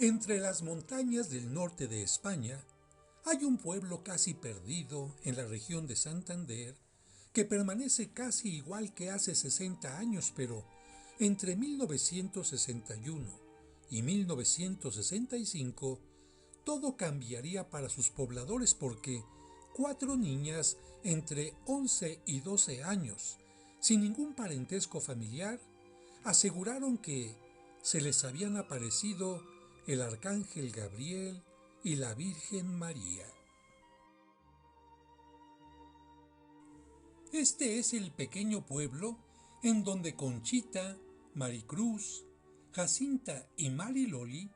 Entre las montañas del norte de España hay un pueblo casi perdido en la región de Santander que permanece casi igual que hace 60 años, pero entre 1961 y 1965 todo cambiaría para sus pobladores porque cuatro niñas entre 11 y 12 años, sin ningún parentesco familiar, aseguraron que se les habían aparecido el arcángel Gabriel y la Virgen María. Este es el pequeño pueblo en donde Conchita, Maricruz, Jacinta y Mariloli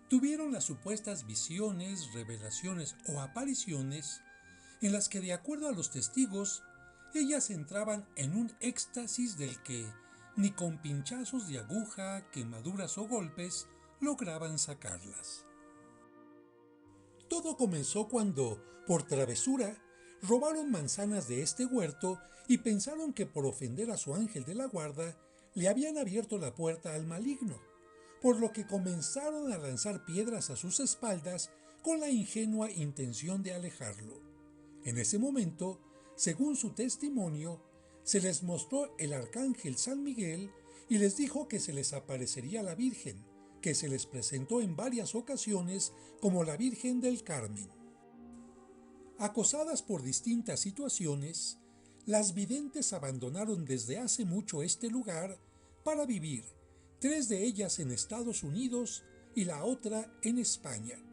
tuvieron las supuestas visiones, revelaciones o apariciones en las que, de acuerdo a los testigos, ellas entraban en un éxtasis del que ni con pinchazos de aguja, quemaduras o golpes lograban sacarlas. Todo comenzó cuando, por travesura, robaron manzanas de este huerto y pensaron que por ofender a su ángel de la guarda le habían abierto la puerta al maligno, por lo que comenzaron a lanzar piedras a sus espaldas con la ingenua intención de alejarlo. En ese momento, según su testimonio, se les mostró el arcángel San Miguel y les dijo que se les aparecería la Virgen, que se les presentó en varias ocasiones como la Virgen del Carmen. Acosadas por distintas situaciones, las videntes abandonaron desde hace mucho este lugar para vivir, tres de ellas en Estados Unidos y la otra en España.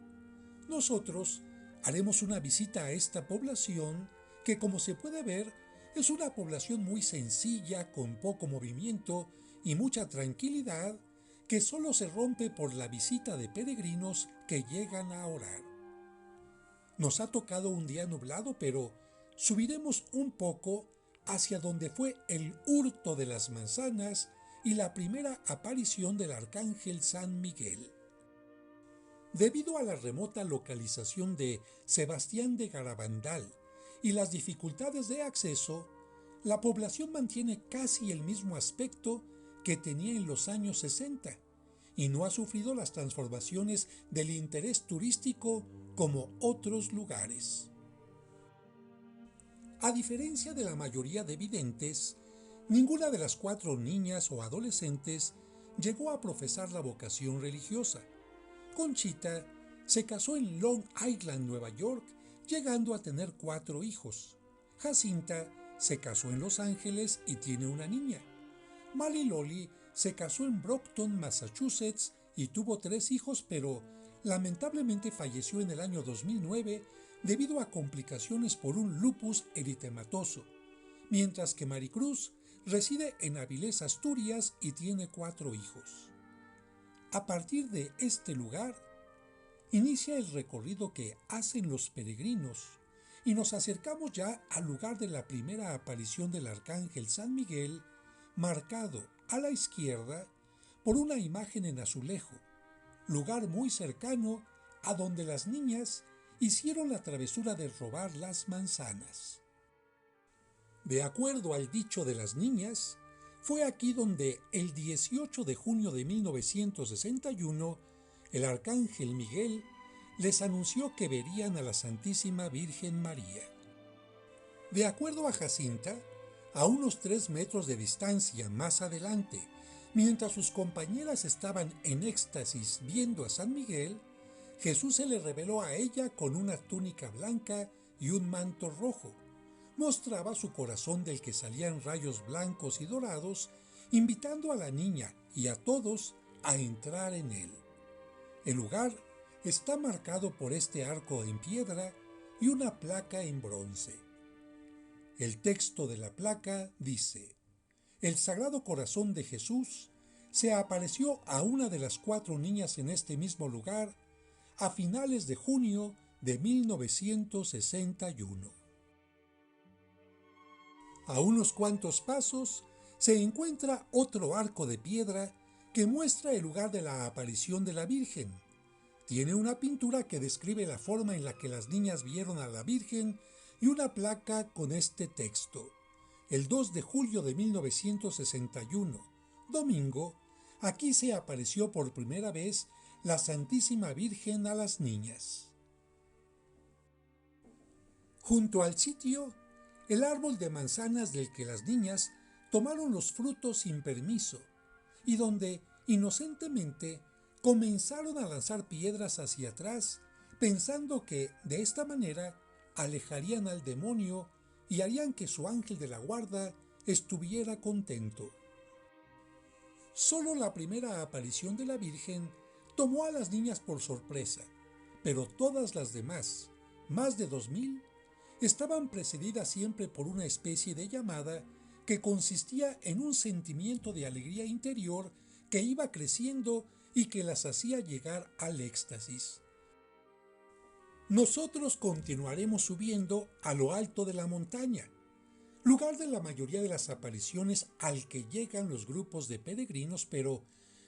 Nosotros haremos una visita a esta población que, como se puede ver, es una población muy sencilla, con poco movimiento y mucha tranquilidad, que solo se rompe por la visita de peregrinos que llegan a orar. Nos ha tocado un día nublado, pero subiremos un poco hacia donde fue el hurto de las manzanas y la primera aparición del arcángel San Miguel. Debido a la remota localización de Sebastián de Garabandal y las dificultades de acceso, la población mantiene casi el mismo aspecto que tenía en los años 60 y no ha sufrido las transformaciones del interés turístico como otros lugares. A diferencia de la mayoría de videntes, ninguna de las cuatro niñas o adolescentes llegó a profesar la vocación religiosa. Conchita se casó en Long Island, Nueva York, llegando a tener 4 hijos. Jacinta se casó en Los Ángeles y tiene una niña. Mariloli se casó en Brockton, Massachusetts, y tuvo 3 hijos, pero lamentablemente falleció en el año 2009 debido a complicaciones por un lupus eritematoso, mientras que Maricruz reside en Avilés, Asturias, y tiene 4 hijos. A partir de este lugar, inicia el recorrido que hacen los peregrinos y nos acercamos ya al lugar de la primera aparición del arcángel San Miguel, marcado a la izquierda por una imagen en azulejo, lugar muy cercano a donde las niñas hicieron la travesura de robar las manzanas. De acuerdo al dicho de las niñas, fue aquí donde el 18 de junio de 1961 el arcángel Miguel les anunció que verían a la Santísima Virgen María. De acuerdo a Jacinta, a unos 3 metros de distancia más adelante, mientras sus compañeras estaban en éxtasis viendo a San Miguel, Jesús se le reveló a ella con una túnica blanca y un manto rojo. Mostraba su corazón del que salían rayos blancos y dorados, invitando a la niña y a todos a entrar en él. El lugar está marcado por este arco en piedra y una placa en bronce. El texto de la placa dice: El Sagrado Corazón de Jesús se apareció a una de las 4 niñas en este mismo lugar a finales de junio de 1961. A unos cuantos pasos se encuentra otro arco de piedra que muestra el lugar de la aparición de la Virgen. Tiene una pintura que describe la forma en la que las niñas vieron a la Virgen y una placa con este texto: El 2 de julio de 1961, domingo, aquí se apareció por primera vez la Santísima Virgen a las niñas. Junto al sitio, el árbol de manzanas del que las niñas tomaron los frutos sin permiso y donde, inocentemente, comenzaron a lanzar piedras hacia atrás, pensando que, de esta manera, alejarían al demonio y harían que su ángel de la guarda estuviera contento. Solo la primera aparición de la Virgen tomó a las niñas por sorpresa, pero todas las demás, más de 2000, estaban precedidas siempre por una especie de llamada que consistía en un sentimiento de alegría interior que iba creciendo y que las hacía llegar al éxtasis. Nosotros continuaremos subiendo a lo alto de la montaña, lugar de la mayoría de las apariciones al que llegan los grupos de peregrinos, pero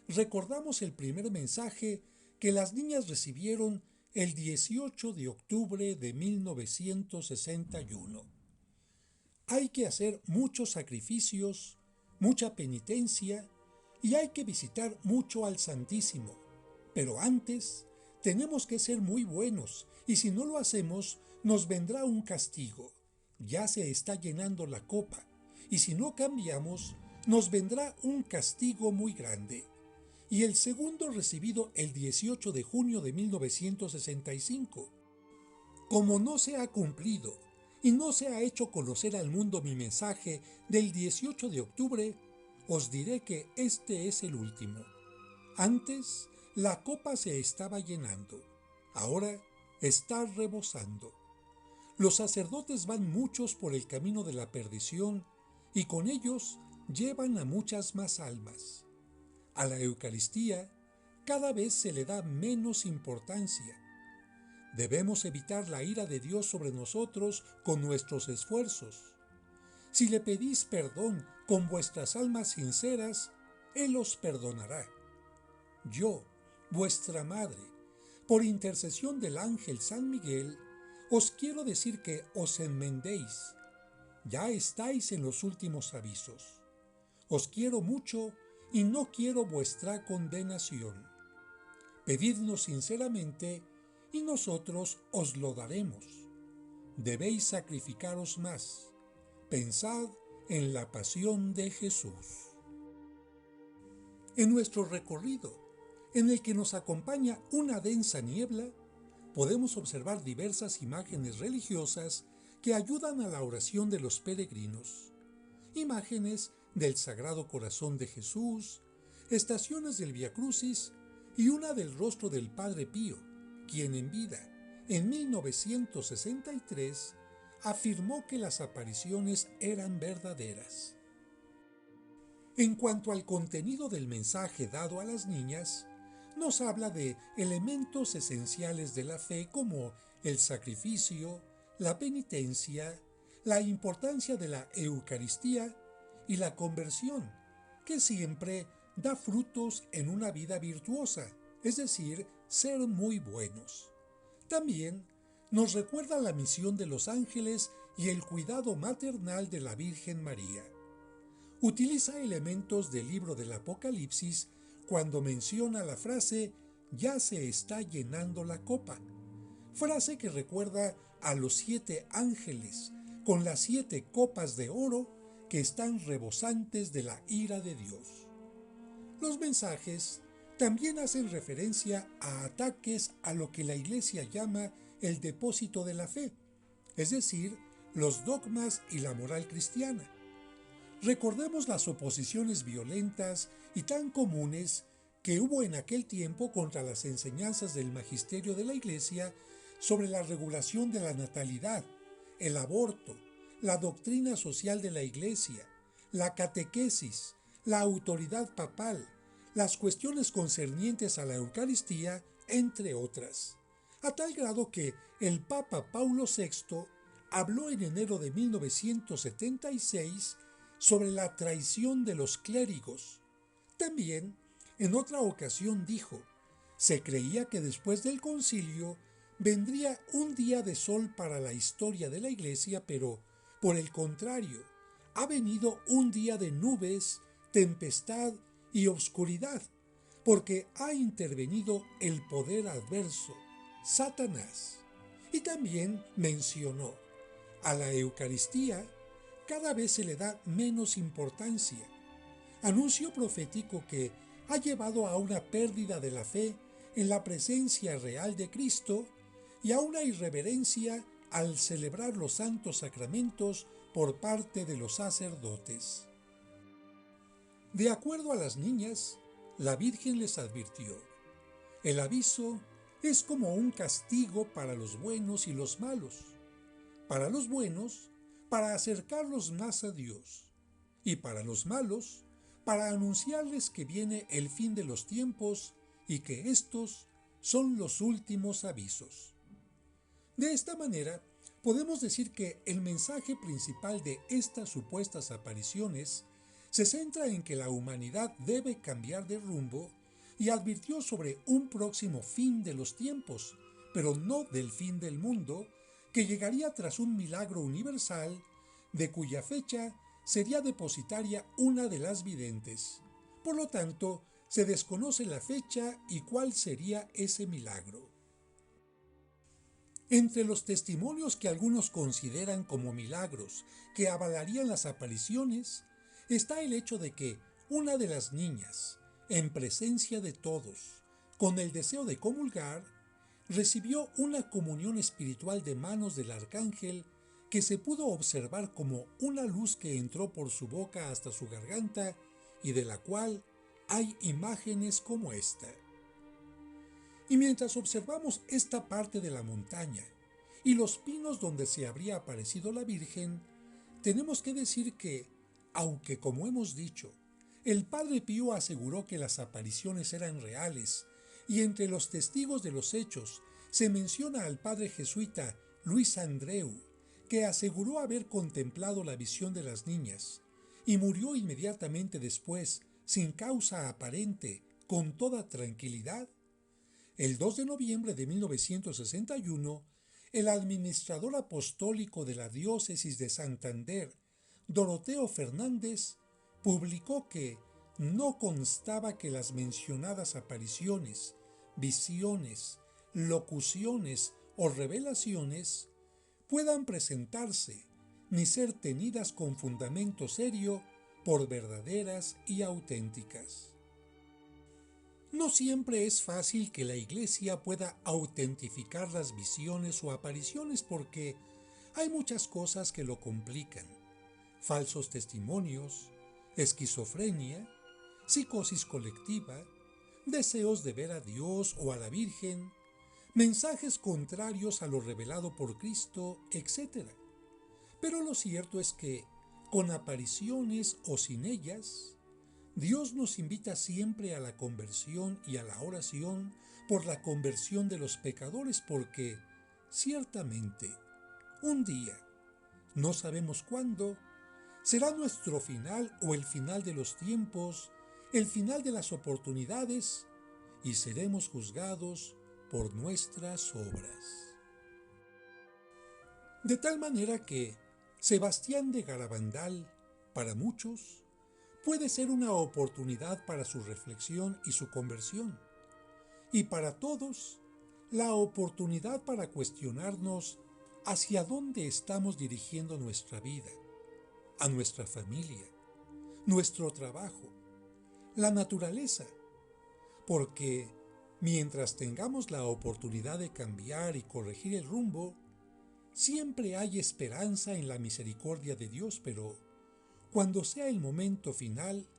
recordamos el primer mensaje que las niñas recibieron el 18 de octubre de 1961. Hay que hacer muchos sacrificios, mucha penitencia y hay que visitar mucho al Santísimo, pero antes tenemos que ser muy buenos y si no lo hacemos nos vendrá un castigo. Ya se está llenando la copa y si no cambiamos nos vendrá un castigo muy grande. Y el segundo recibido el 18 de junio de 1965. Como no se ha cumplido y no se ha hecho conocer al mundo mi mensaje del 18 de octubre, os diré que este es el último. Antes, la copa se estaba llenando, ahora está rebosando. Los sacerdotes van muchos por el camino de la perdición y con ellos llevan a muchas más almas. A la Eucaristía cada vez se le da menos importancia. Debemos evitar la ira de Dios sobre nosotros con nuestros esfuerzos. Si le pedís perdón con vuestras almas sinceras, Él os perdonará. Yo, vuestra madre, por intercesión del ángel San Miguel, os quiero decir que os enmendéis. Ya estáis en los últimos avisos. Os quiero mucho y no quiero vuestra condenación. Pedidnos sinceramente y nosotros os lo daremos. Debéis sacrificaros más. Pensad en la pasión de Jesús. En nuestro recorrido, en el que nos acompaña una densa niebla, podemos observar diversas imágenes religiosas que ayudan a la oración de los peregrinos. Imágenes del Sagrado Corazón de Jesús, estaciones del Vía Crucis y una del rostro del Padre Pío, quien en vida, en 1963, afirmó que las apariciones eran verdaderas. En cuanto al contenido del mensaje dado a las niñas, nos habla de elementos esenciales de la fe como el sacrificio, la penitencia, la importancia de la Eucaristía y la conversión, que siempre da frutos en una vida virtuosa, es decir, ser muy buenos. También nos recuerda la misión de los ángeles y el cuidado maternal de la Virgen María. Utiliza elementos del libro del Apocalipsis cuando menciona la frase «ya se está llenando la copa», frase que recuerda a los 7 ángeles con las 7 copas de oro que están rebosantes de la ira de Dios. Los mensajes también hacen referencia a ataques a lo que la Iglesia llama el depósito de la fe, es decir, los dogmas y la moral cristiana. Recordemos las oposiciones violentas y tan comunes que hubo en aquel tiempo contra las enseñanzas del magisterio de la Iglesia sobre la regulación de la natalidad, el aborto, la doctrina social de la Iglesia, la catequesis, la autoridad papal, las cuestiones concernientes a la Eucaristía, entre otras, a tal grado que el Papa Paulo VI habló en enero de 1976 sobre la traición de los clérigos. También, en otra ocasión dijo, se creía que después del concilio vendría un día de sol para la historia de la Iglesia, pero, por el contrario, ha venido un día de nubes, tempestad y oscuridad, porque ha intervenido el poder adverso, Satanás. Y también mencionó, a la Eucaristía cada vez se le da menos importancia. Anuncio profético que ha llevado a una pérdida de la fe en la presencia real de Cristo y a una irreverencia al celebrar los santos sacramentos por parte de los sacerdotes. De acuerdo a las niñas, la Virgen les advirtió: el aviso es como un castigo para los buenos y los malos. Para los buenos, para acercarlos más a Dios, y para los malos, para anunciarles que viene el fin de los tiempos y que estos son los últimos avisos. De esta manera, podemos decir que el mensaje principal de estas supuestas apariciones se centra en que la humanidad debe cambiar de rumbo y advirtió sobre un próximo fin de los tiempos, pero no del fin del mundo, que llegaría tras un milagro universal, de cuya fecha sería depositaria una de las videntes. Por lo tanto, se desconoce la fecha y cuál sería ese milagro. Entre los testimonios que algunos consideran como milagros que avalarían las apariciones, está el hecho de que una de las niñas, en presencia de todos, con el deseo de comulgar, recibió una comunión espiritual de manos del arcángel que se pudo observar como una luz que entró por su boca hasta su garganta y de la cual hay imágenes como esta. Y mientras observamos esta parte de la montaña y los pinos donde se habría aparecido la Virgen, tenemos que decir que, aunque como hemos dicho, el Padre Pío aseguró que las apariciones eran reales, y entre los testigos de los hechos se menciona al padre jesuita Luis Andreu, que aseguró haber contemplado la visión de las niñas, y murió inmediatamente después, sin causa aparente, con toda tranquilidad. El 2 de noviembre de 1961, el administrador apostólico de la diócesis de Santander, Doroteo Fernández, publicó que no constaba que las mencionadas apariciones, visiones, locuciones o revelaciones puedan presentarse ni ser tenidas con fundamento serio por verdaderas y auténticas. No siempre es fácil que la Iglesia pueda autentificar las visiones o apariciones porque hay muchas cosas que lo complican: falsos testimonios, esquizofrenia, psicosis colectiva, deseos de ver a Dios o a la Virgen, mensajes contrarios a lo revelado por Cristo, etc. Pero lo cierto es que, con apariciones o sin ellas, Dios nos invita siempre a la conversión y a la oración por la conversión de los pecadores porque, ciertamente, un día, no sabemos cuándo, será nuestro final o el final de los tiempos, el final de las oportunidades, y seremos juzgados por nuestras obras. De tal manera que Sebastián de Garabandal, para muchos, puede ser una oportunidad para su reflexión y su conversión, y para todos, la oportunidad para cuestionarnos hacia dónde estamos dirigiendo nuestra vida, a nuestra familia, nuestro trabajo, la naturaleza, porque mientras tengamos la oportunidad de cambiar y corregir el rumbo, siempre hay esperanza en la misericordia de Dios, pero cuando sea el momento final,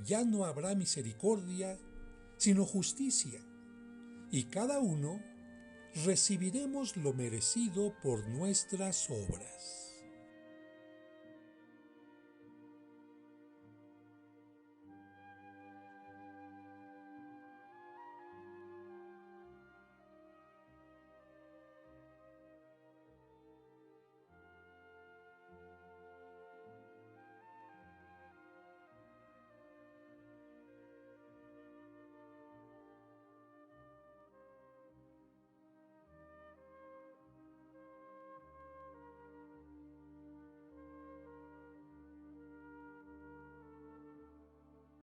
ya no habrá misericordia, sino justicia, y cada uno recibiremos lo merecido por nuestras obras.